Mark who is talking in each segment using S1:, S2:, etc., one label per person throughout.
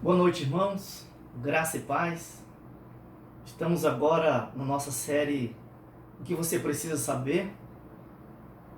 S1: Boa noite, irmãos. Graça e paz. Estamos agora na nossa série O que você precisa saber.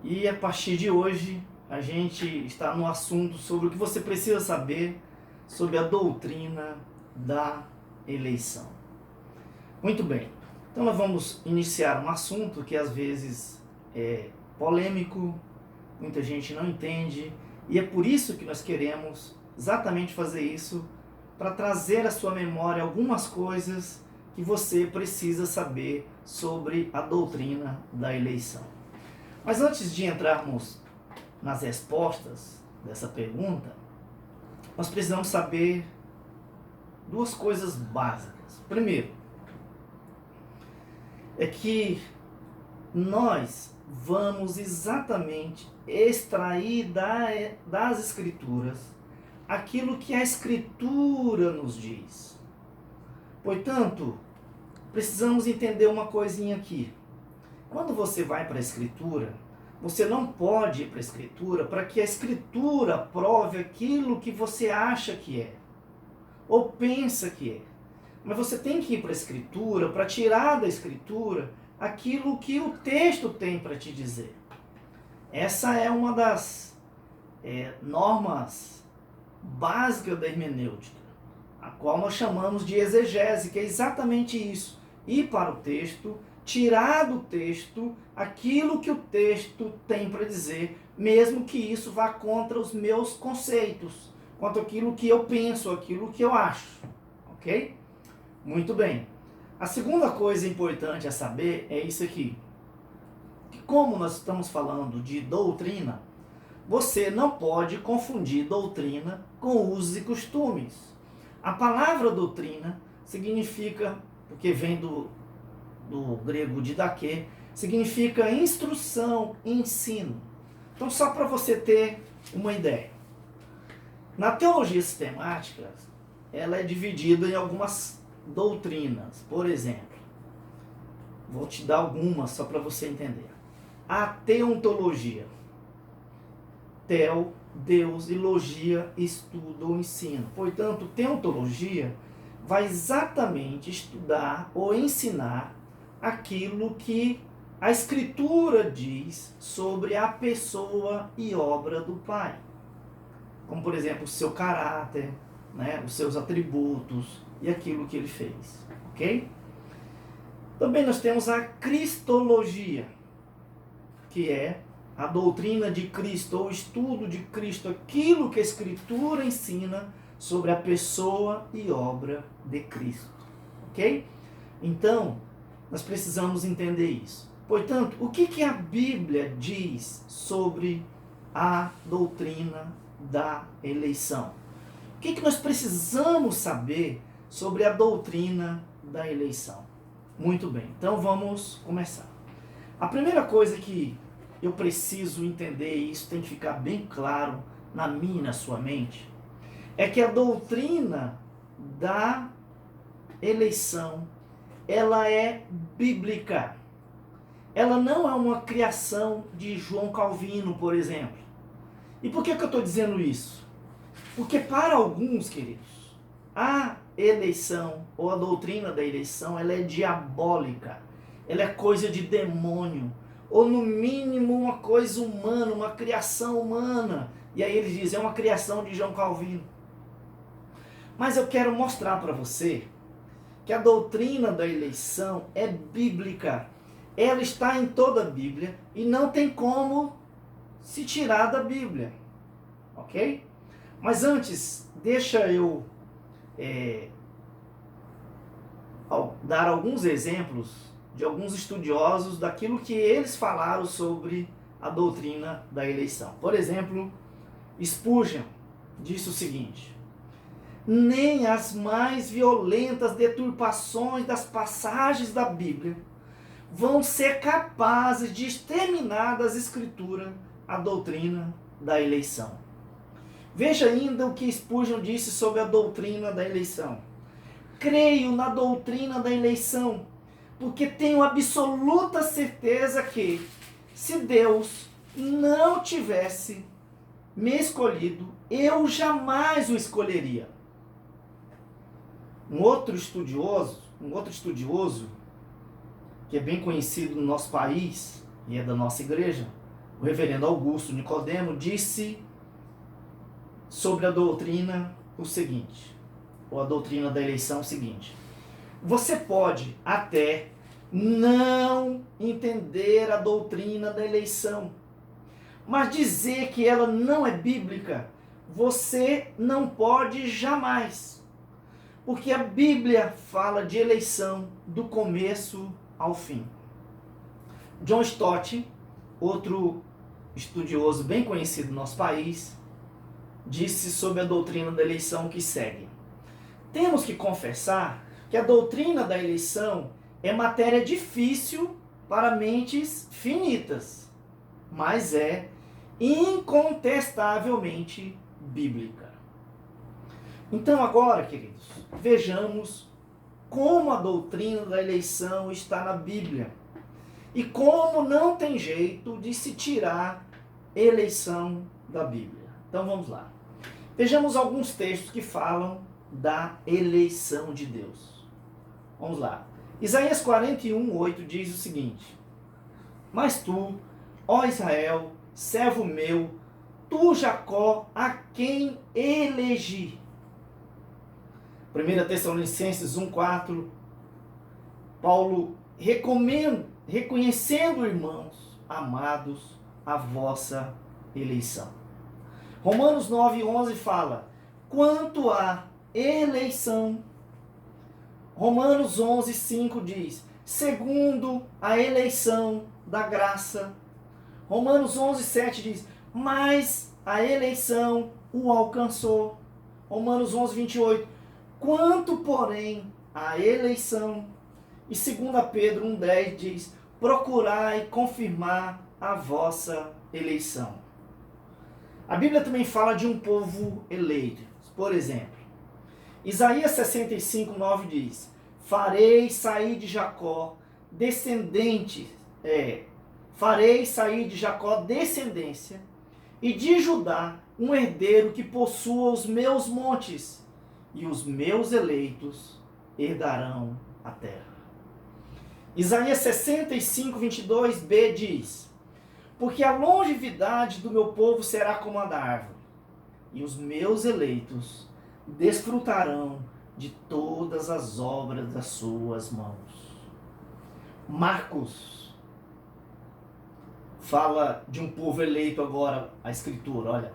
S1: E a partir de hoje, a gente está no assunto sobre o que você precisa saber sobre a doutrina da eleição. Muito bem. Então nós vamos iniciar um assunto que às vezes é polêmico, muita gente não entende, e é por isso que nós queremos exatamente fazer isso, para trazer à sua memória algumas coisas que você precisa saber sobre a doutrina da eleição. Mas antes de entrarmos nas respostas dessa pergunta, nós precisamos saber duas coisas básicas. Primeiro, é que nós vamos exatamente extrair das Escrituras aquilo que a Escritura nos diz. Portanto, precisamos entender uma coisinha aqui. Quando você vai para a Escritura, você não pode ir para a Escritura para que a Escritura prove aquilo que você acha que é, ou pensa que é. Mas você tem que ir para a Escritura para tirar da Escritura aquilo que o texto tem para te dizer. Essa é uma das normas básica da hermenêutica, a qual nós chamamos de exegese, que é exatamente isso: ir para o texto, tirar do texto aquilo que o texto tem para dizer, mesmo que isso vá contra os meus conceitos, contra aquilo que eu penso, aquilo que eu acho, ok? Muito bem. A segunda coisa importante a saber é isso aqui, que como nós estamos falando de doutrina, você não pode confundir doutrina com usos e costumes. A palavra doutrina significa, porque vem do grego didaquê, significa instrução, ensino. Então, só para você ter uma ideia. Na teologia sistemática, ela é dividida em algumas doutrinas. Por exemplo, vou te dar algumas só para você entender. A teontologia. Teo, Deus, e logia, estudo ou ensino. Portanto, teontologia vai exatamente estudar ou ensinar aquilo que a Escritura diz sobre a pessoa e obra do Pai. Como, por exemplo, o seu caráter, né, os seus atributos e aquilo que ele fez. Ok? Também nós temos a cristologia, que é a doutrina de Cristo, ou estudo de Cristo, aquilo que a Escritura ensina sobre a pessoa e obra de Cristo. Ok? Então, nós precisamos entender isso. Portanto, o que a Bíblia diz sobre a doutrina da eleição? O que nós precisamos saber sobre a doutrina da eleição? Muito bem, então vamos começar. A primeira coisa que eu preciso entender, e isso tem que ficar bem claro na minha e na sua mente, é que a doutrina da eleição, ela é bíblica. Ela não é uma criação de João Calvino, por exemplo. E por que eu estou dizendo isso? Porque para alguns, queridos, a eleição, ou a doutrina da eleição, ela é diabólica. Ela é coisa de demônio, ou no mínimo uma coisa humana, uma criação humana. E aí eles dizem, é uma criação de João Calvino. Mas eu quero mostrar para você que a doutrina da eleição é bíblica. Ela está em toda a Bíblia e não tem como se tirar da Bíblia. Ok? Mas antes, deixa eu dar alguns exemplos de alguns estudiosos daquilo que eles falaram sobre a doutrina da eleição. Por exemplo, Spurgeon disse o seguinte: nem as mais violentas deturpações das passagens da Bíblia vão ser capazes de exterminar das Escrituras a doutrina da eleição. Veja ainda o que Spurgeon disse sobre a doutrina da eleição. Creio na doutrina da eleição, porque tenho absoluta certeza que, se Deus não tivesse me escolhido, eu jamais o escolheria. Um outro estudioso, que é bem conhecido no nosso país e é da nossa igreja, o reverendo Augusto Nicodemo, disse sobre a doutrina o seguinte, ou a doutrina da eleição o seguinte: você pode até não entender a doutrina da eleição, mas dizer que ela não é bíblica, você não pode jamais. Porque a Bíblia fala de eleição do começo ao fim. John Stott, outro estudioso bem conhecido no nosso país, disse sobre a doutrina da eleição que segue: temos que confessar que a doutrina da eleição é matéria difícil para mentes finitas, mas é incontestavelmente bíblica. Então agora, queridos, vejamos como a doutrina da eleição está na Bíblia e como não tem jeito de se tirar eleição da Bíblia. Então vamos lá. Vejamos alguns textos que falam da eleição de Deus. Vamos lá. Isaías 41:8 diz o seguinte: mas tu, ó Israel, servo meu, tu Jacó, a quem elegi. 1 Tessalonicenses 1:4, Paulo reconhecendo, irmãos amados, a vossa eleição. Romanos 9:11 fala: quanto à eleição. Romanos 11:5 diz: segundo a eleição da graça. Romanos 11:7 diz: mas a eleição o alcançou. Romanos 11:28: quanto, porém, à eleição. E 2 Pedro 1:10 diz: procurai confirmar a vossa eleição. A Bíblia também fala de um povo eleito. Por exemplo, Isaías 65:9 diz: farei sair de Jacó descendência, e de Judá um herdeiro que possua os meus montes, e os meus eleitos herdarão a terra. Isaías 65:22b diz: porque a longevidade do meu povo será como a da árvore, e os meus eleitos desfrutarão de todas as obras das suas mãos. Marcos fala de um povo eleito agora, a escritura, olha.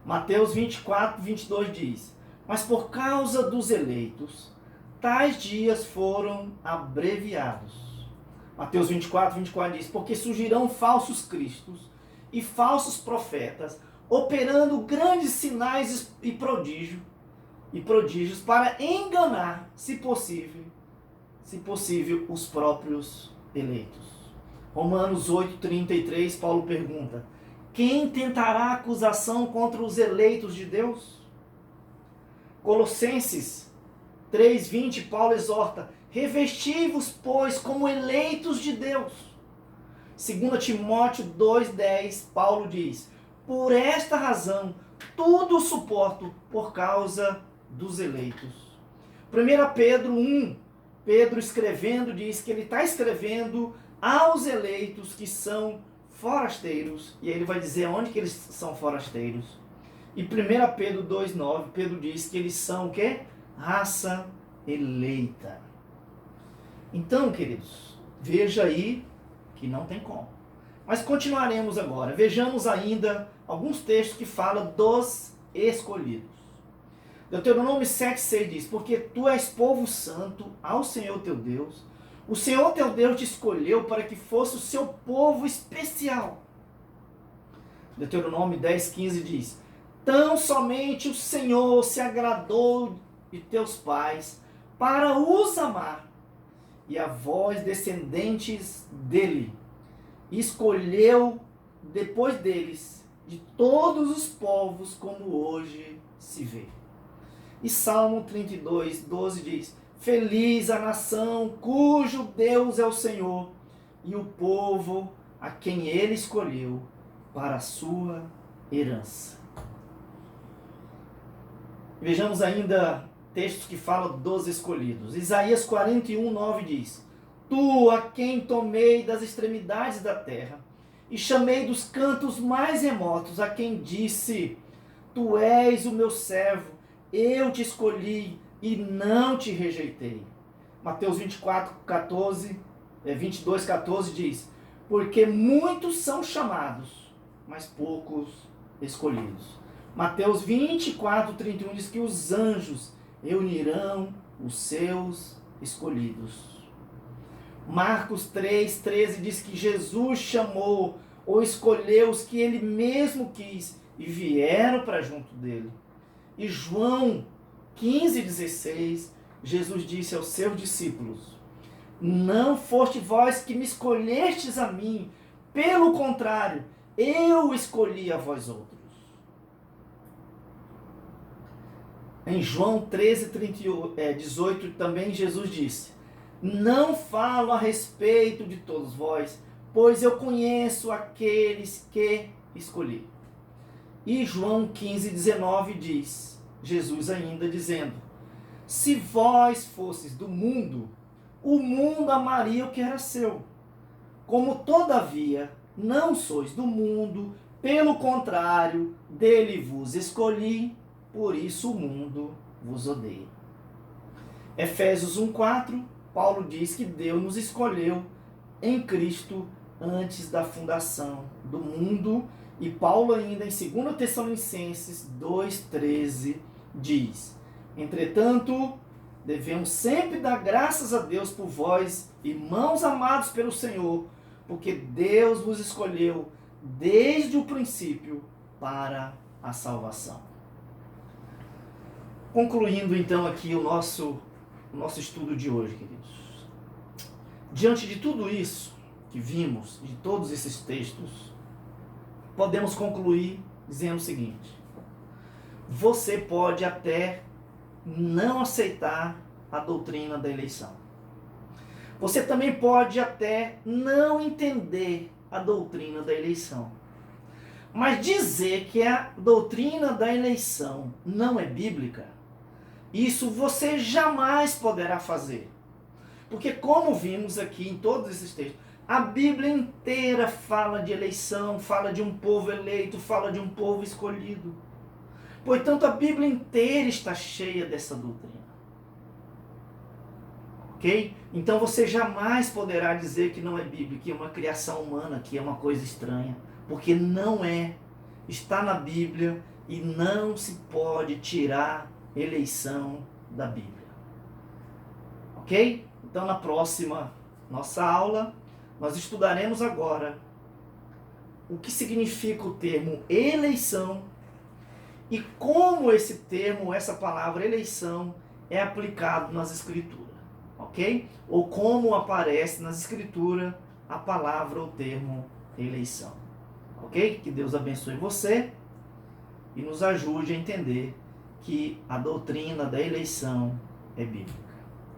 S1: Mateus 24:22 diz: mas por causa dos eleitos, tais dias foram abreviados. Mateus 24:24 diz: porque surgirão falsos cristos e falsos profetas, operando grandes sinais e prodígios para enganar, se possível, os próprios eleitos. Romanos 8:33, Paulo pergunta: quem tentará acusação contra os eleitos de Deus? Colossenses 3:20, Paulo exorta: revesti-vos, pois, como eleitos de Deus. 2 Timóteo 2:10, Paulo diz: por esta razão, tudo suporto por causa dos eleitos. 1 Pedro 1, Pedro escrevendo diz que ele está escrevendo aos eleitos que são forasteiros, e aí ele vai dizer onde que eles são forasteiros. E 1 Pedro 2:9, Pedro diz que eles são o quê? Raça eleita. Então, queridos, veja aí que não tem como. Mas continuaremos agora. Vejamos ainda alguns textos que falam dos escolhidos. Deuteronômio 7:6 diz: porque tu és povo santo ao Senhor teu Deus. O Senhor teu Deus te escolheu para que fosse o seu povo especial. Deuteronômio 10:15 diz: tão somente o Senhor se agradou de teus pais para os amar, e a vós, descendentes dele, escolheu depois deles de todos os povos, como hoje se vê. E Salmo 32:12 diz: feliz a nação cujo Deus é o Senhor, e o povo a quem ele escolheu para a sua herança. Vejamos ainda textos que falam dos escolhidos. Isaías 41, 9 diz: Tu, a quem tomei das extremidades da terra, e chamei dos cantos mais remotos, a quem disse: Tu és o meu servo, eu te escolhi e não te rejeitei. Mateus 22, 14 diz: Porque muitos são chamados, mas poucos escolhidos. Mateus 24, 31 diz que os anjos reunirão os seus escolhidos. Marcos 3, 13 diz que Jesus chamou ou escolheu os que ele mesmo quis e vieram para junto dele. E João 15, 16, Jesus disse aos seus discípulos: Não foste vós que me escolhestes a mim, pelo contrário, eu escolhi a vós outros. Em João 13, 18 também Jesus disse: Não falo a respeito de todos vós, pois eu conheço aqueles que escolhi. E João 15, 19 diz, Jesus ainda dizendo: Se vós fosseis do mundo, o mundo amaria o que era seu. Como todavia não sois do mundo, pelo contrário, dele vos escolhi, por isso o mundo vos odeia. Efésios 1,4, Paulo diz que Deus nos escolheu em Cristo antes da fundação do mundo. E Paulo ainda em 2 Tessalonicenses 2,13 diz: Entretanto, devemos sempre dar graças a Deus por vós, irmãos amados pelo Senhor, porque Deus vos escolheu desde o princípio para a salvação. Concluindo então aqui o nosso estudo de hoje, queridos. Diante de tudo isso que vimos, de todos esses textos, podemos concluir dizendo o seguinte: você pode até não aceitar a doutrina da eleição. Você também pode até não entender a doutrina da eleição. Mas dizer que a doutrina da eleição não é bíblica, isso você jamais poderá fazer. Porque, como vimos aqui em todos esses textos, a Bíblia inteira fala de eleição, fala de um povo eleito, fala de um povo escolhido. Portanto, a Bíblia inteira está cheia dessa doutrina. Ok? Então você jamais poderá dizer que não é Bíblia, que é uma criação humana, que é uma coisa estranha. Porque não é. Está na Bíblia e não se pode tirar eleição da Bíblia. Ok? Então na próxima nossa aula, nós estudaremos agora o que significa o termo eleição e como esse termo, essa palavra eleição, é aplicado nas Escrituras. Ok? Ou como aparece nas Escrituras a palavra ou termo eleição. Ok? Que Deus abençoe você e nos ajude a entender que a doutrina da eleição é bíblica.